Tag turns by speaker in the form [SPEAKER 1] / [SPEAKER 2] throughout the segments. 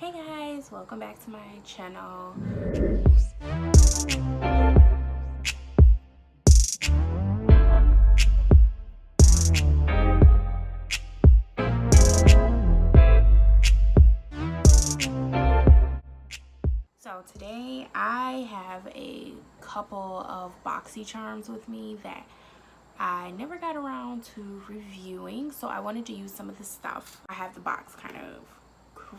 [SPEAKER 1] Hey guys, welcome back to my channel. So today I have a couple of Boxy Charms with me that I never got around to reviewing, so I wanted to use some of the stuff. I have the box kind of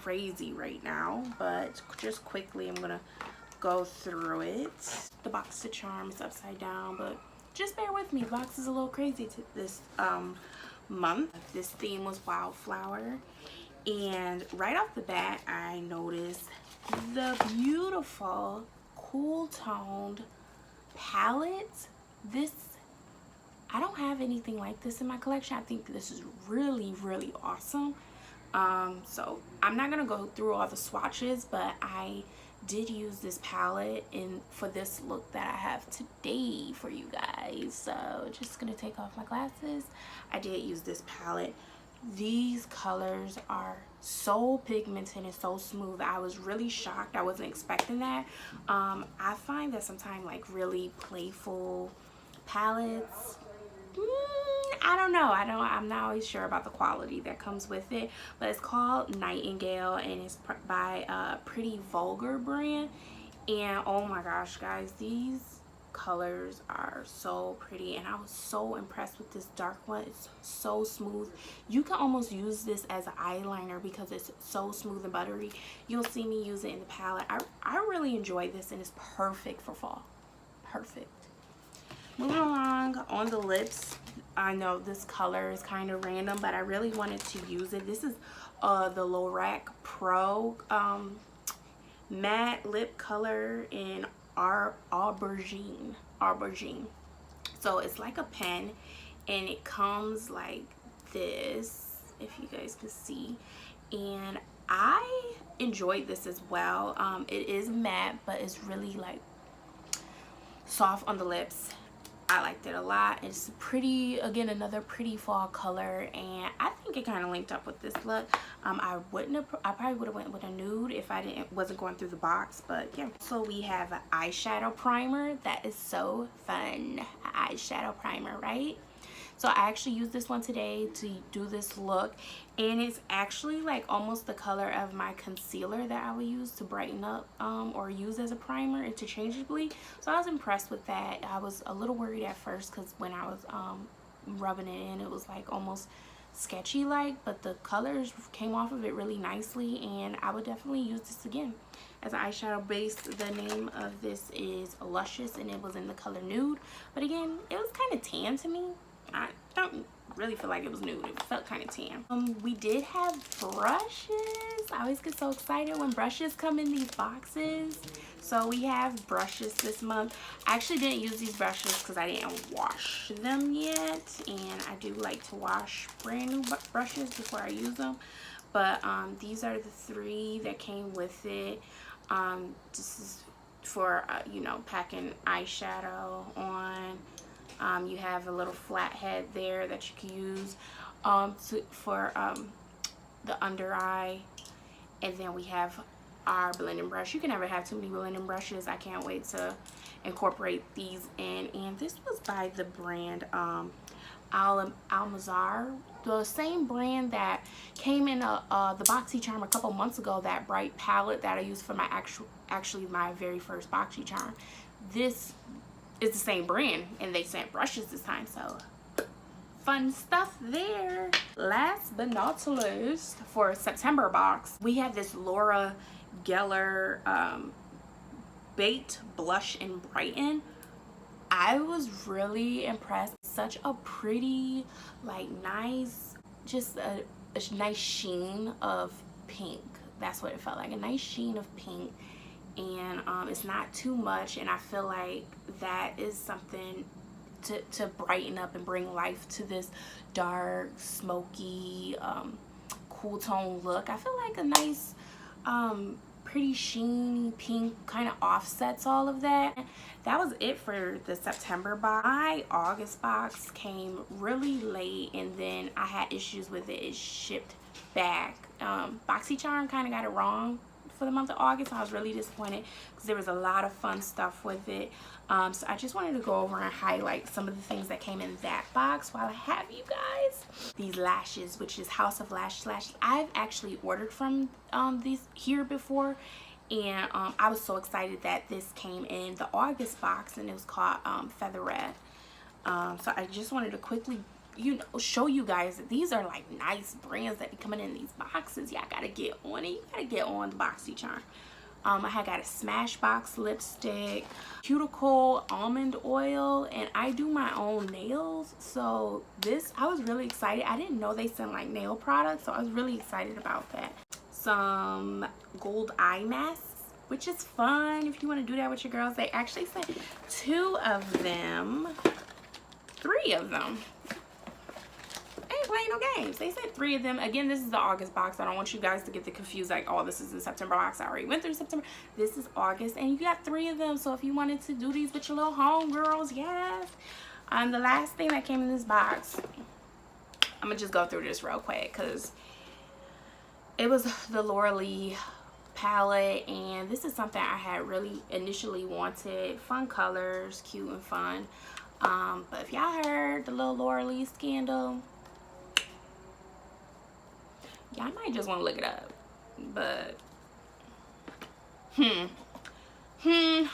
[SPEAKER 1] crazy right now, but just quickly I'm gonna go through it. The Boxy Charm is upside down, but just bear with me. The box is a little crazy this month. This theme was wildflower, and right off the bat I noticed the beautiful cool toned palette. I don't have anything like this in my collection. I think this is really awesome. So I'm not gonna go through all the swatches, but I did use this palette for this look that I have today for you guys. So just gonna take off my glasses. I did use this palette. These colors are so pigmented and so smooth. I was really shocked. I wasn't expecting that. I find that sometimes like really playful palettes, I don't know. I'm not always sure about the quality that comes with it, but it's called Nightingale and it's by Pretty Vulgar brand. And oh my gosh, guys, these colors are so pretty, and I was so impressed with this dark one. It's so smooth. You can almost use this as an eyeliner because it's so smooth and buttery. You'll see me use it in the palette. I really enjoy this, and it's perfect for fall. Perfect. Moving along on the lips, I know this color is kind of random, but I really wanted to use it. This is the Lorac Pro matte lip color in aubergine. So it's like a pen, and it comes like this, if you guys can see, and I enjoyed this as well. It is matte, but it's really like soft on the lips. I liked it a lot. It's pretty, again, another pretty fall color, and I think it kind of linked up with this look. I probably would have went with a nude if I wasn't going through the box, but yeah. So we have an eyeshadow primer. That is so fun. Eyeshadow primer, right? So I actually used this one today to do this look, and it's actually like almost the color of my concealer that I would use to brighten up or use as a primer interchangeably. So I was impressed with that. I was a little worried at first because when I was rubbing it in, it was like almost sketchy like, but the colors came off of it really nicely, and I would definitely use this again as an eyeshadow base. The name of this is Luscious, and it was in the color nude, but again, it was kind of tan to me. I don't really feel like it was nude. It felt kind of tan. We did have brushes. I always get so excited when brushes come in these boxes. So we have brushes this month. I actually didn't use these brushes because I didn't wash them yet, and I do like to wash brand new brushes before I use them. But these are the three that came with it. This is for you know, packing eyeshadow on. You have a little flat head there that you can use for the under eye, and then we have our blending brush. You can never have too many blending brushes. I can't wait to incorporate these in. And this was by the brand Almazar, the same brand that came in the Boxy Charm a couple months ago, that bright palette that I used for my actually my very first Boxy Charm. This is the same brand, and they sent brushes this time, so fun stuff there. Last but not least, for September box, we have this Laura Geller Baked Blush and Brighten. I was really impressed. Such a pretty, like, nice, just a nice sheen of pink. That's what it felt like, a nice sheen of pink. And it's not too much, and I feel like that is something to brighten up and bring life to this dark, smoky, cool tone look. I feel like a nice pretty sheeny pink kind of offsets all of that. That was it for the September box. My August box came really late, and then I had issues with it. It shipped back. Boxy Charm kind of got it wrong for the month of August. I was really disappointed because there was a lot of fun stuff with it. So I just wanted to go over and highlight some of the things that came in that box while I have you guys. These lashes, which is House of Lashes. I've actually ordered from these here before, and I was so excited that this came in the August box, and it was called Featherette. So I just wanted to quickly, you know, show you guys that these are like nice brands that be coming in these boxes. Y'all gotta get on it. You gotta get on the Boxy Charm. I had got a Smashbox lipstick, cuticle almond oil, and I do my own nails. So this, I was really excited. I didn't know they sent like nail products, so I was really excited about that. Some gold eye masks, which is fun if you want to do that with your girls. They actually sent 2 of them, 3 of them. I ain't playing no games. They said 3 of them. Again, this is the August box. I don't want you guys to get confused like, oh, this is the September box. I already went through September. This is August, and you got 3 of them. So if you wanted to do these with your little homegirls, yes. The last thing that came in this box, I'm gonna just go through this real quick because it was the Laura Lee palette, and this is something I had really initially wanted. Fun colors, cute and fun. But if y'all heard the little Laura Lee scandal, y'all might just want to look it up. But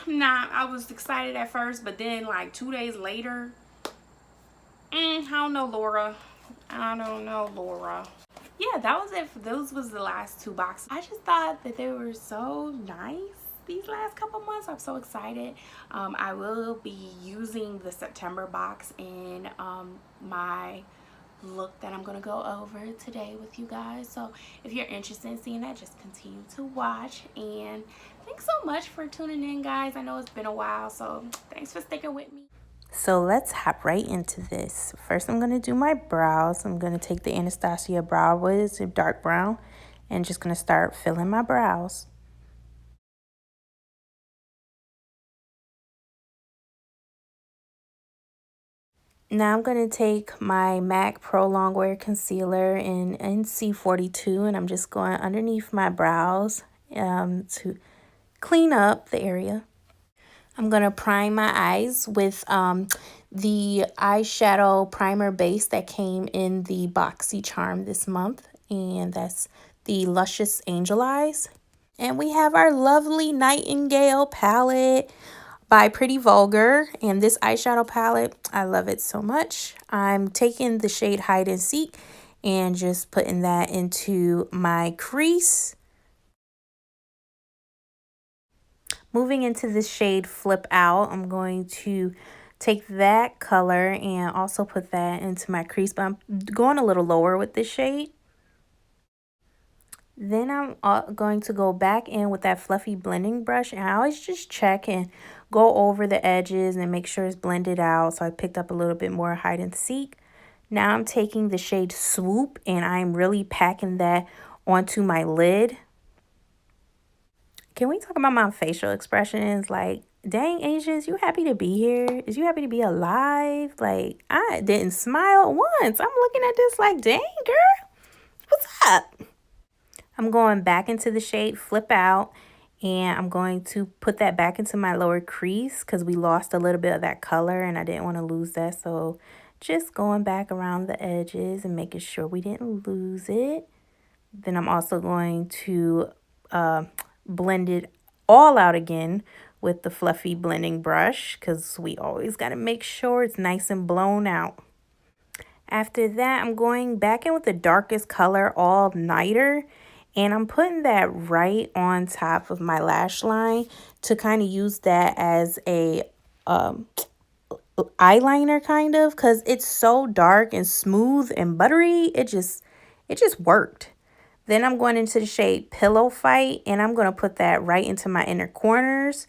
[SPEAKER 1] nah, I was excited at first, but then like 2 days later, I don't know, Laura. I don't know, Laura. Yeah, that was it. Those was the last 2 boxes. I just thought that they were so nice these last couple months. I'm so excited. I will be using the September box in my look that I'm gonna go over today with you guys. So if you're interested in seeing that, just continue to watch. And thanks so much for tuning in, guys. I know it's been a while, so thanks for sticking with me.
[SPEAKER 2] So let's hop right into this. First, I'm going to do my brows. I'm going to take the Anastasia Brow Wiz, dark brown, and just going to start filling my brows. Now I'm going to take my MAC Pro Longwear Concealer in NC42, and I'm just going underneath my brows to clean up the area. I'm going to prime my eyes with the eyeshadow primer base that came in the Boxy Charm this month, and that's the Luscious Angel Eyes. And we have our lovely Nightingale palette by Pretty Vulgar, and this eyeshadow palette, I love it so much. I'm taking the shade Hide and Seek and just putting that into my crease. Moving into this shade Flip Out, I'm going to take that color and also put that into my crease, but I'm going a little lower with this shade. Then I'm going to go back in with that fluffy blending brush, and I always just check and go over the edges and make sure it's blended out. So I picked up a little bit more Hide and Seek. Now I'm taking the shade Swoop, and I'm really packing that onto my lid. Can we talk about my facial expressions? Like, dang, Asians, you happy to be here? Is you happy to be alive? Like, I didn't smile once. I'm looking at this like, dang, girl, what's up? I'm going back into the shade Flip Out, and I'm going to put that back into my lower crease because we lost a little bit of that color, and I didn't want to lose that. So just going back around the edges and making sure we didn't lose it. Then I'm also going to blend it all out again with the fluffy blending brush because we always got to make sure it's nice and blown out. After that, I'm going back in with the darkest color, All Nighter, and I'm putting that right on top of my lash line to kind of use that as a eyeliner kind of, because it's so dark and smooth and buttery. It just worked. Then I'm going into the shade Pillow Fight, and I'm going to put that right into my inner corners.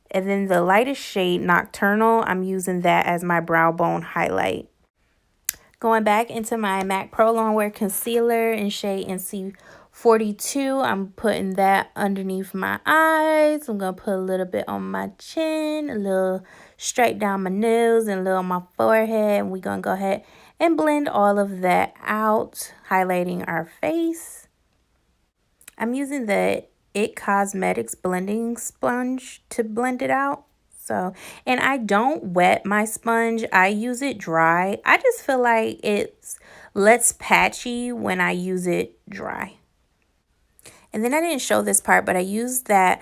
[SPEAKER 2] And then the lightest shade, Nocturnal, I'm using that as my brow bone highlight. Going back into my MAC Pro Longwear Concealer in shade NC42, I'm putting that underneath my eyes. I'm going to put a little bit on my chin, a little straight down my nose, and a little on my forehead. And we're going to go ahead and blend all of that out, highlighting our face. I'm using the It Cosmetics blending sponge to blend it out. So, and I don't wet my sponge. I use it dry. I just feel like it's less patchy when I use it dry. And then I didn't show this part, but I used that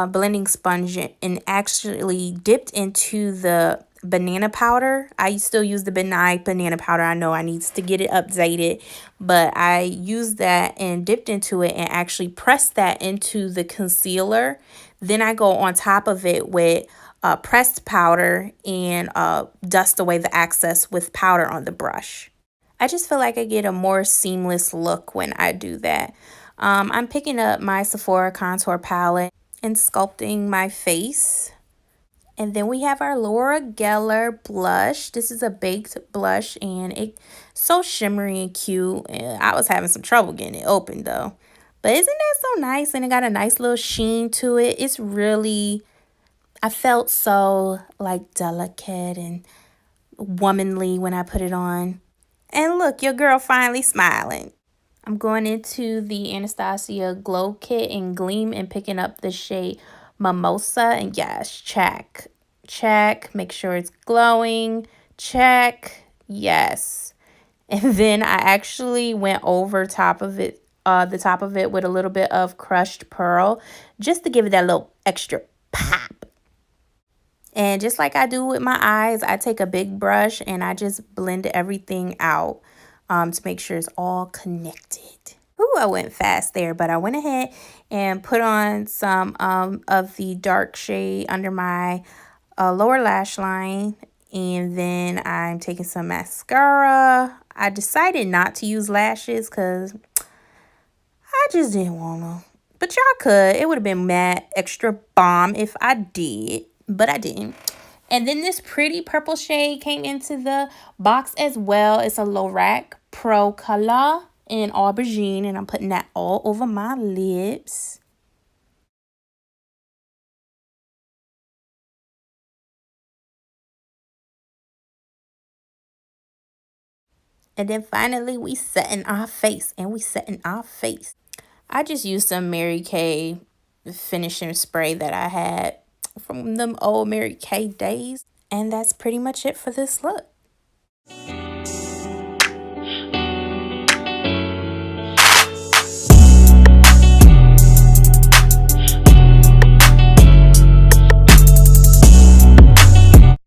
[SPEAKER 2] blending sponge and actually dipped into the banana powder. I still use the benign banana powder. I know I need to get it updated, but I used that and dipped into it and actually pressed that into the concealer. Then I go on top of it with pressed powder and dust away the excess with powder on the brush. I just feel like I get a more seamless look when I do that. I'm picking up my Sephora contour palette and sculpting my face. And then we have our Laura Geller blush. This is a baked blush and it's so shimmery and cute. And I was having some trouble getting it open though. But isn't that so nice? And it got a nice little sheen to it. It's really, I felt so like delicate and womanly when I put it on. And look, your girl finally smiling. I'm going into the Anastasia Glow Kit in Gleam and picking up the shade Mimosa. And yes, check. Check. Make sure it's glowing. Check. Yes. And then I actually went over top of it, the top of it with a little bit of crushed pearl just to give it that little extra pop. And just like I do with my eyes, I take a big brush and I just blend everything out to make sure it's all connected. Ooh, I went fast there, but I went ahead and put on some of the dark shade under my lower lash line. And then I'm taking some mascara. I decided not to use lashes because I just didn't want to. But y'all could. It would have been mad extra bomb if I did. But I didn't. And then this pretty purple shade came into the box as well. It's a Lorac Pro Color in Aubergine. And I'm putting that all over my lips. And then finally we set in our face. And we set in our face. I just used some Mary Kay finishing spray that I had from them old Mary Kay days. And that's pretty much it for this look.